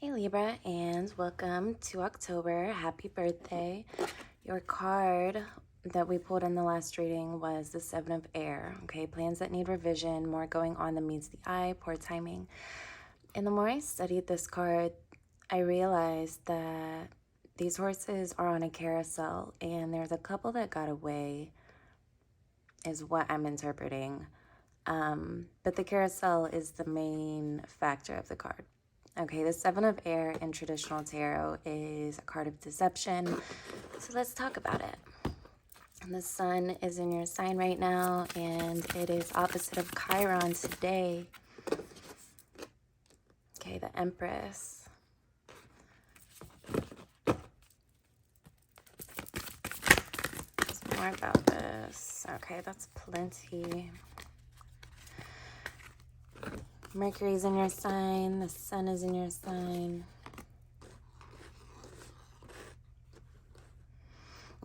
Hey Libra, and welcome to October. Happy birthday. Your card that we pulled in the last reading was the Seven of Air. Okay, plans that need revision, more going on than meets the eye, poor timing. And the more I studied this card, I realized that these horses are on a carousel, and there's a couple that got away, is what I'm interpreting. But the carousel is the main factor of the card. Okay, the Seven of Air in traditional tarot is a card of deception. So let's talk about it. And the sun is in your sign right now, and it is opposite of Chiron today. Okay, the Empress. More about this. Okay, that's plenty. Mercury's in your sign. The sun is in your sign.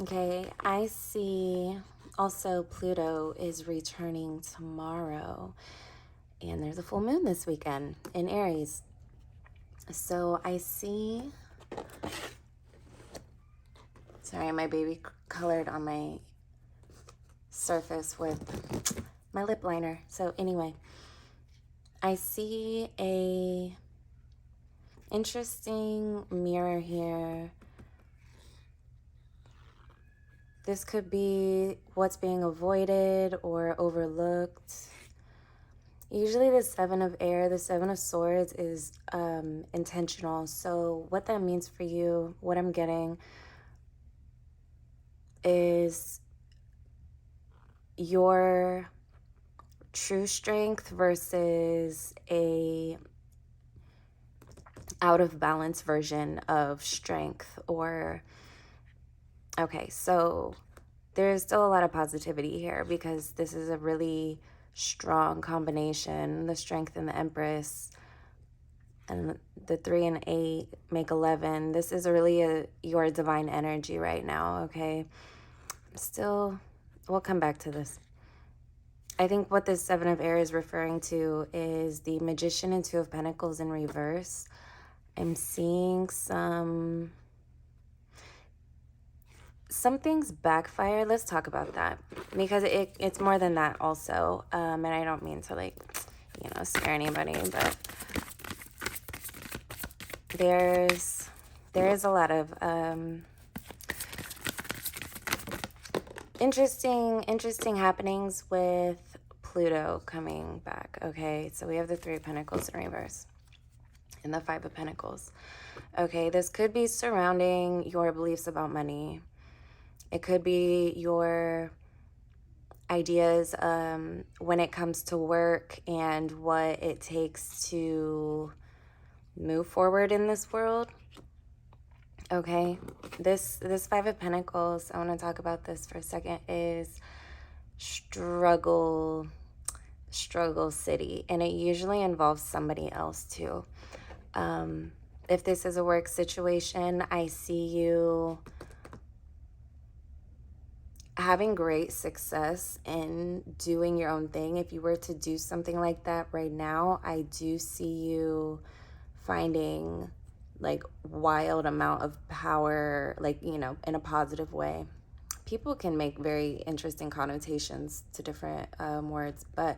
Okay, I see also Pluto is returning tomorrow. And there's a full moon this weekend in Aries. So I see... Sorry, my baby colored on my surface with my lip liner. So anyway, I see a interesting mirror here. This could be what's being avoided or overlooked. Usually the Seven of Air, the Seven of Swords is intentional. So what that means for you, what I'm getting is your true strength versus a out of balance version of strength. Or okay, so there's still a lot of positivity here because this is a really strong combination. The Strength and the Empress and the 3 and 8 make 11. This is really your divine energy right now, okay? Still, we'll come back to this. I think what this Seven of Air is referring to is the Magician and Two of Pentacles in reverse. I'm seeing some things backfire. Let's talk about that because it's more than that also. And I don't mean to scare anybody, but there is a lot of interesting happenings with Pluto coming back. Okay, so we have the Three of Pentacles in reverse and the Five of Pentacles. Okay, this could be surrounding your beliefs about money. It could be your ideas when it comes to work and what it takes to move forward in this world. Okay, this Five of Pentacles, I want to talk about this for a second, is struggle city, and it usually involves somebody else too. If this is a work situation, I see you having great success in doing your own thing. If you were to do something like that right now, I do see you finding like wild amount of power, like, you know, in a positive way. People can make very interesting connotations to different words, but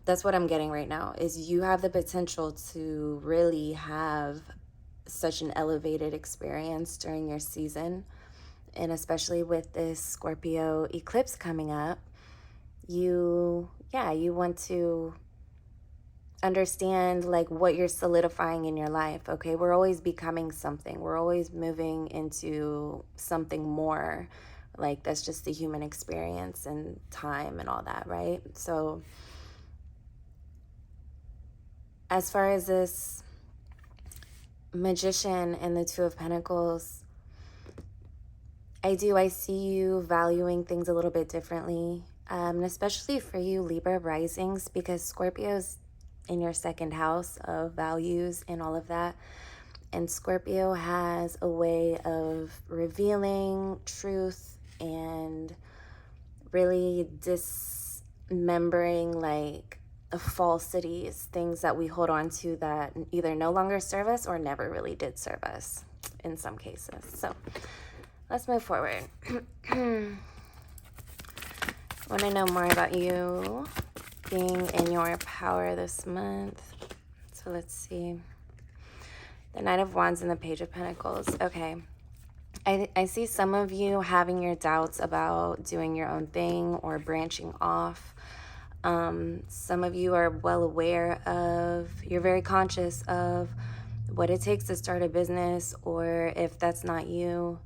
that's what I'm getting right now, is you have the potential to really have such an elevated experience during your season. And especially with this Scorpio eclipse coming up, you want to understand like what you're solidifying in your life. Okay, we're always becoming something. We're always moving into something more. Like that's just the human experience and time and all that, right? So as far as this Magician and the Two of Pentacles, I see you valuing things a little bit differently, and especially for you Libra risings, because Scorpio's in your second house of values and all of that. And Scorpio has a way of revealing truth and really dismembering like falsities, things that we hold on to that either no longer serve us or never really did serve us in some cases. So let's move forward. Want to know more about you being in your power this month. So let's see. The Knight of Wands and the Page of Pentacles. Okay. I see some of you having your doubts about doing your own thing or branching off. Some of you are well aware of, you're very conscious of what it takes to start a business, or if that's not you,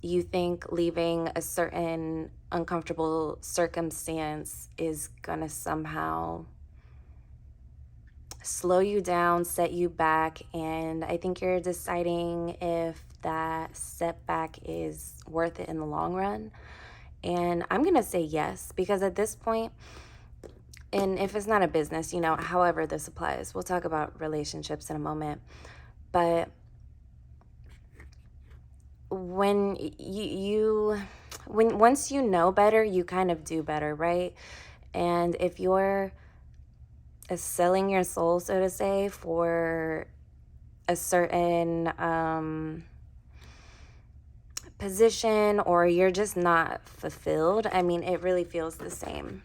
you think leaving a certain uncomfortable circumstance is gonna somehow slow you down, set you back, and I think you're deciding if that setback is worth it in the long run. And I'm gonna say yes, because at this point, and if it's not a business, you know, however this applies, we'll talk about relationships in a moment, but when once you know better, you kind of do better, right? And if you're selling your soul, so to say, for a certain position, or you're just not fulfilled, I mean, it really feels the same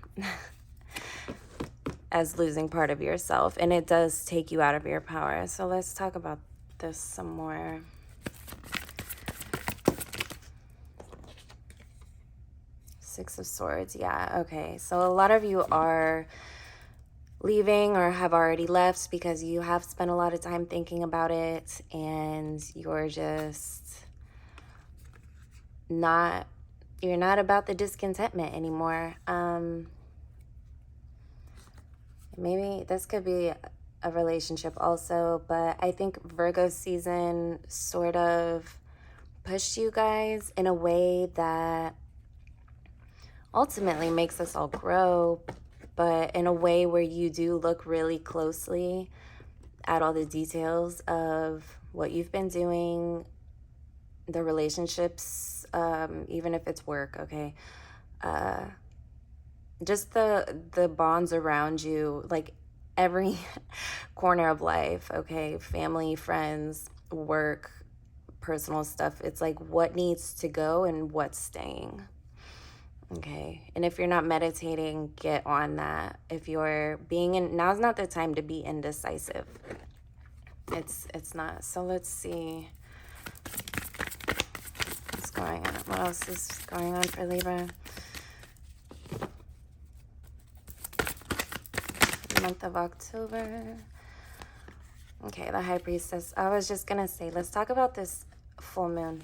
as losing part of yourself, and it does take you out of your power. So let's talk about this some more. Six of Swords. Yeah, okay. So a lot of you are leaving or have already left because you have spent a lot of time thinking about it, and you're just not, you're not about the discontentment anymore. Maybe this could be a relationship also, but I think Virgo season sort of pushed you guys in a way that ultimately makes us all grow, but in a way where you do look really closely at all the details of what you've been doing, the relationships, even if it's work, okay? Just the bonds around you, like every corner of life, okay? Family, friends, work, personal stuff. It's like what needs to go and what's staying. Okay, and if you're not meditating, get on that. If you're being in, now's not the time to be indecisive. It's not. So let's see what's going on. What else is going on for Libra? The month of October. Okay, the High Priestess. I was just gonna say, let's talk about this full moon.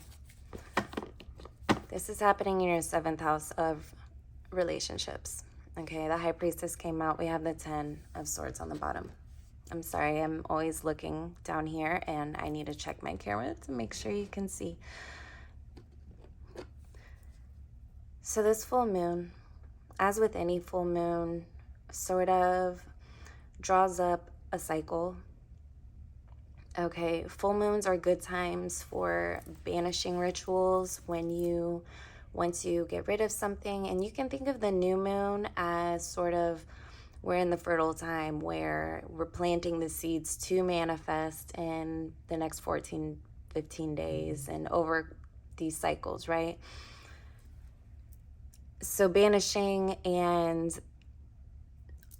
This is happening in your 7th house of relationships. Okay, the High Priestess came out. We have the 10 of Swords on the bottom. I'm sorry, I'm always looking down here, and I need to check my camera to make sure you can see. So this full moon, as with any full moon, sort of draws up a cycle. Okay, full moons are good times for banishing rituals when you want to get rid of something. And you can think of the new moon as sort of, we're in the fertile time where we're planting the seeds to manifest in the next 14, 15 days and over these cycles, right? So banishing and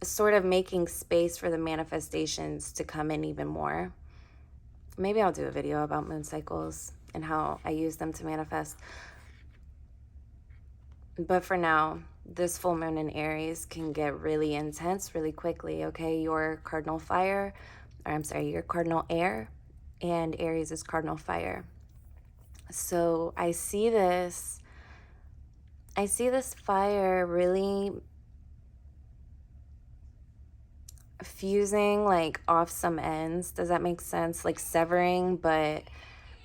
sort of making space for the manifestations to come in even more. Maybe I'll do a video about moon cycles and how I use them to manifest. But for now, this full moon in Aries can get really intense really quickly, okay? Your cardinal fire, or I'm sorry, your cardinal air, and Aries is cardinal fire. So I see this fire really fusing like off some ends. Does that make sense? Like severing, but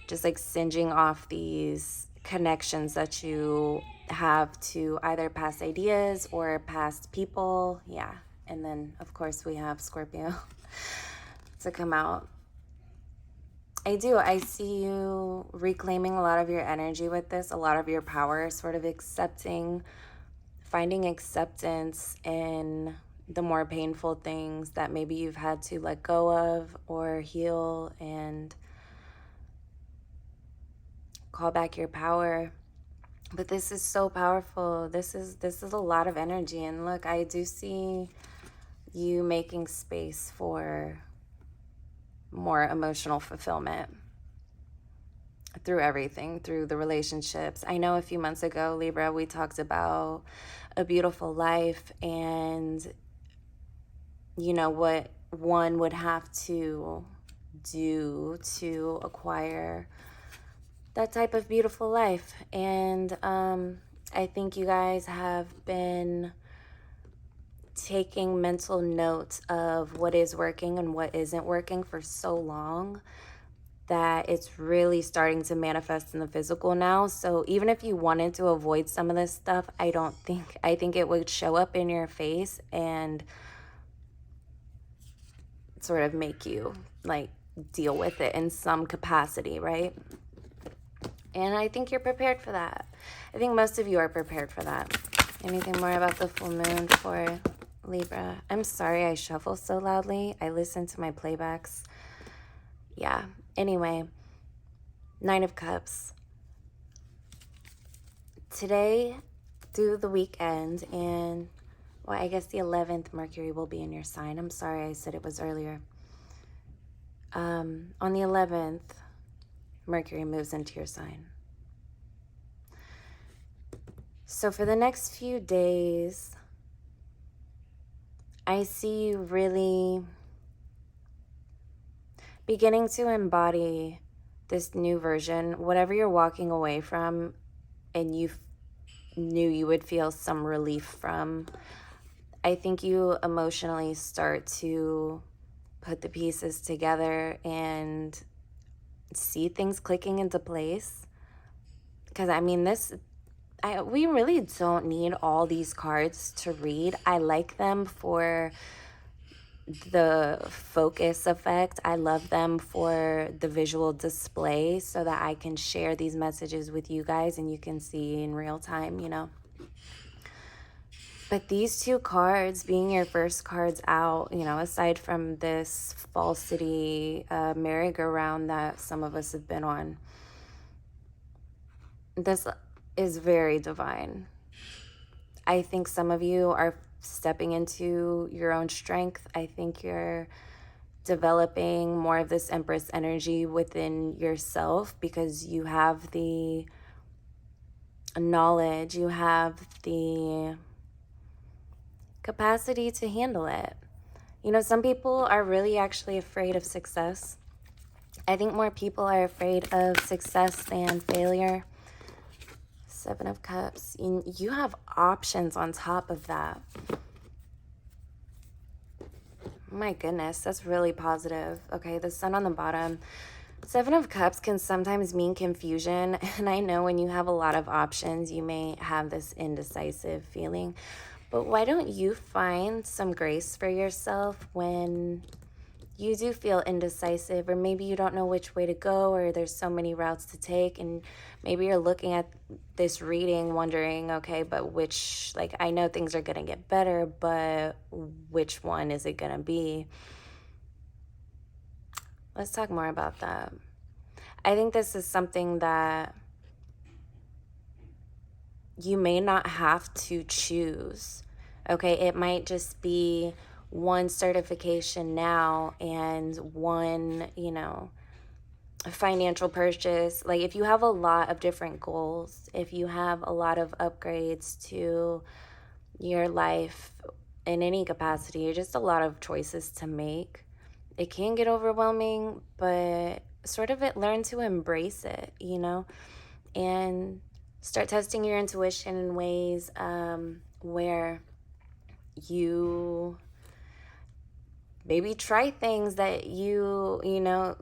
just like singeing off these connections that you have to either past ideas or past people. Yeah. And then of course we have Scorpio to come out. I see you reclaiming a lot of your energy with this, a lot of your power, sort of finding acceptance in the more painful things that maybe you've had to let go of or heal and call back your power. But this is so powerful. This is a lot of energy. And look, I do see you making space for more emotional fulfillment through everything, through the relationships. I know a few months ago, Libra, we talked about a beautiful life and, you know, what one would have to do to acquire that type of beautiful life. And I think you guys have been taking mental notes of what is working and what isn't working for so long that it's really starting to manifest in the physical now. So even if you wanted to avoid some of this stuff, I think it would show up in your face and sort of make you like deal with it in some capacity, right? And I think you're prepared for that. I think most of you are prepared for that. Anything more about the full moon for Libra? I'm sorry I shuffle so loudly. I listen to my playbacks. Yeah. Anyway, 9 of Cups. Today, through the weekend, and, well, I guess the 11th, Mercury will be in your sign. I'm sorry I said it was earlier. On the 11th, Mercury moves into your sign. So for the next few days, I see you really beginning to embody this new version, whatever you're walking away from and you knew you would feel some relief from. I think you emotionally start to put the pieces together and see things clicking into place. Because I mean, we really don't need all these cards to read. I like them for the focus effect. I love them for the visual display so that I can share these messages with you guys and you can see in real time, you know. But these 2 cards being your first cards out, you know, aside from this falsity merry-go-round that some of us have been on, this is very divine. I think some of you are stepping into your own strength. I think you're developing more of this Empress energy within yourself because you have the knowledge, you have the capacity to handle it. You know, some people are really actually afraid of success. I think more people are afraid of success than failure. 7 of Cups. You have options on top of that. My goodness, that's really positive. Okay, the Sun on the bottom. 7 of Cups can sometimes mean confusion. And I know when you have a lot of options, you may have this indecisive feeling. But why don't you find some grace for yourself when you do feel indecisive, or maybe you don't know which way to go, or there's so many routes to take, and maybe you're looking at this reading wondering, okay, but which, like, I know things are going to get better, but which one is it going to be? Let's talk more about that. I think this is something that you may not have to choose, okay? It might just be one certification now and one, you know, financial purchase. Like if you have a lot of different goals, if you have a lot of upgrades to your life in any capacity, or just a lot of choices to make, it can get overwhelming, but sort of learn to embrace it, you know, and start testing your intuition in ways where you maybe try things that you know,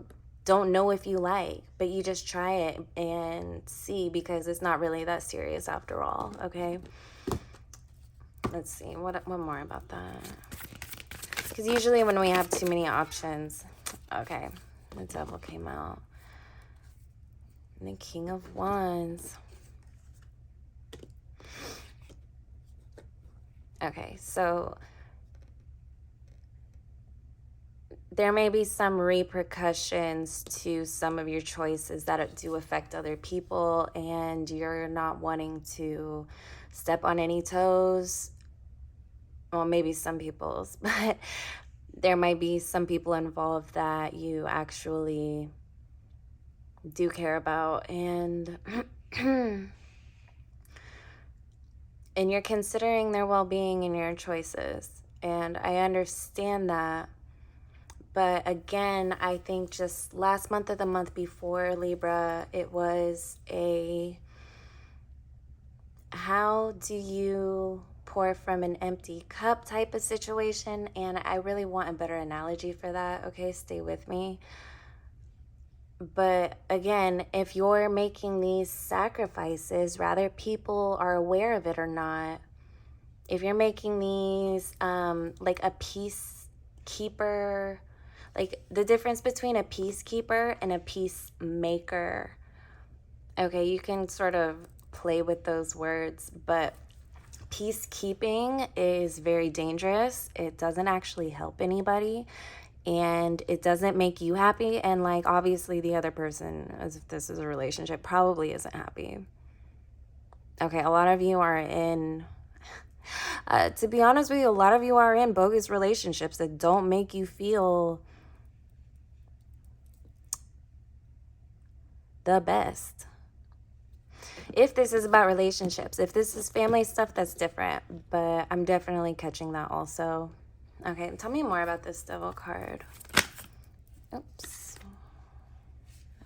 don't know if you like, but you just try it and see, because it's not really that serious after all, okay? Let's see, what more about that? Because usually when we have too many options, okay, the Devil came out. And the King of Wands. Okay, so there may be some repercussions to some of your choices that do affect other people, and you're not wanting to step on any toes. Well, maybe some people's, but there might be some people involved that you actually do care about, and and you're considering their well-being and your choices. And I understand that. But again, I think just last month or the month before, Libra, it was a how do you pour from an empty cup type of situation. And I really want a better analogy for that. Okay, stay with me. But again, if you're making these sacrifices, whether people are aware of it or not, if you're making these like a peacekeeper, like the difference between a peacekeeper and a peacemaker. Okay, you can sort of play with those words, but peacekeeping is very dangerous. It doesn't actually help anybody, and it doesn't make you happy. And like, obviously the other person, as if this is a relationship, probably isn't happy. Okay, a lot of you are in to be honest with you, a lot of you are in bogus relationships that don't make you feel the best. If this is about relationships, if this is family stuff, that's different. But I'm definitely catching that also. Okay, tell me more about this devil card. Oops.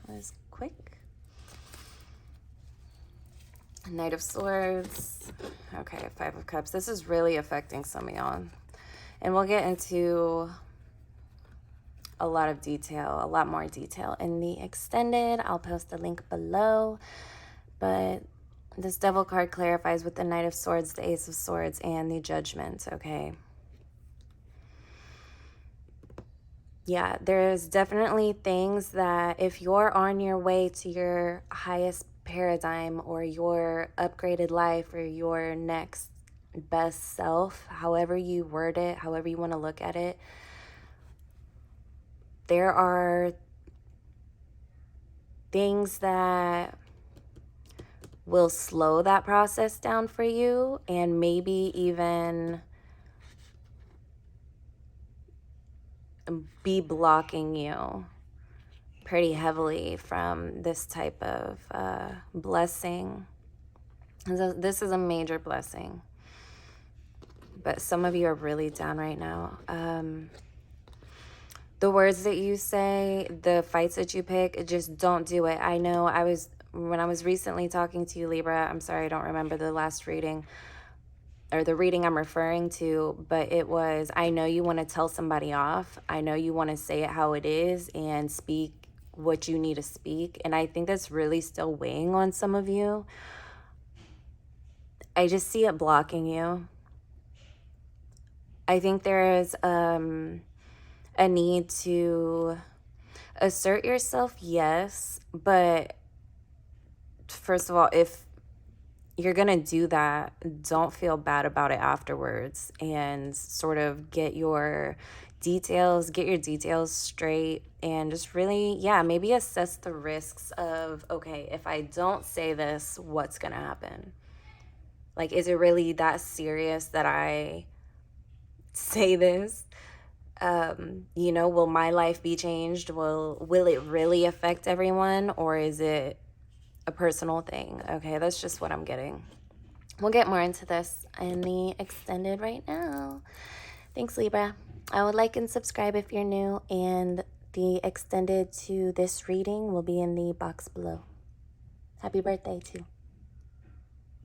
That was quick. Knight of Swords. Okay, Five of Cups. This is really affecting some of y'all. And we'll get into a lot of detail, a lot more detail in the extended. I'll post the link below. But this devil card clarifies with the Knight of Swords, the Ace of Swords, and the Judgment, okay? Yeah, there's definitely things that if you're on your way to your highest paradigm or your upgraded life or your next best self, however you word it, however you want to look at it, there are things that will slow that process down for you and maybe even be blocking you pretty heavily from this type of blessing. This is a major blessing. But some of you are really down right now. The words that you say, the fights that you pick, just don't do it. I know when I was recently talking to you, Libra, I'm sorry, I don't remember the last reading or the reading I'm referring to, but it was, I know you want to tell somebody off. I know you want to say it how it is and speak what you need to speak. And I think that's really still weighing on some of you. I just see it blocking you. I think there is a need to assert yourself, yes, but first of all, if you're gonna do that, don't feel bad about it afterwards and sort of get your details straight and just really, yeah, maybe assess the risks of, okay, if I don't say this, what's gonna happen? Like, is it really that serious that I say this? You know, will my life be changed? Will it really affect everyone, or is it a personal thing? Okay, that's just what I'm getting. We'll get more into this in the extended right now. Thanks, Libra. I would like and subscribe if you're new, and the extended to this reading will be in the box below. Happy birthday, too.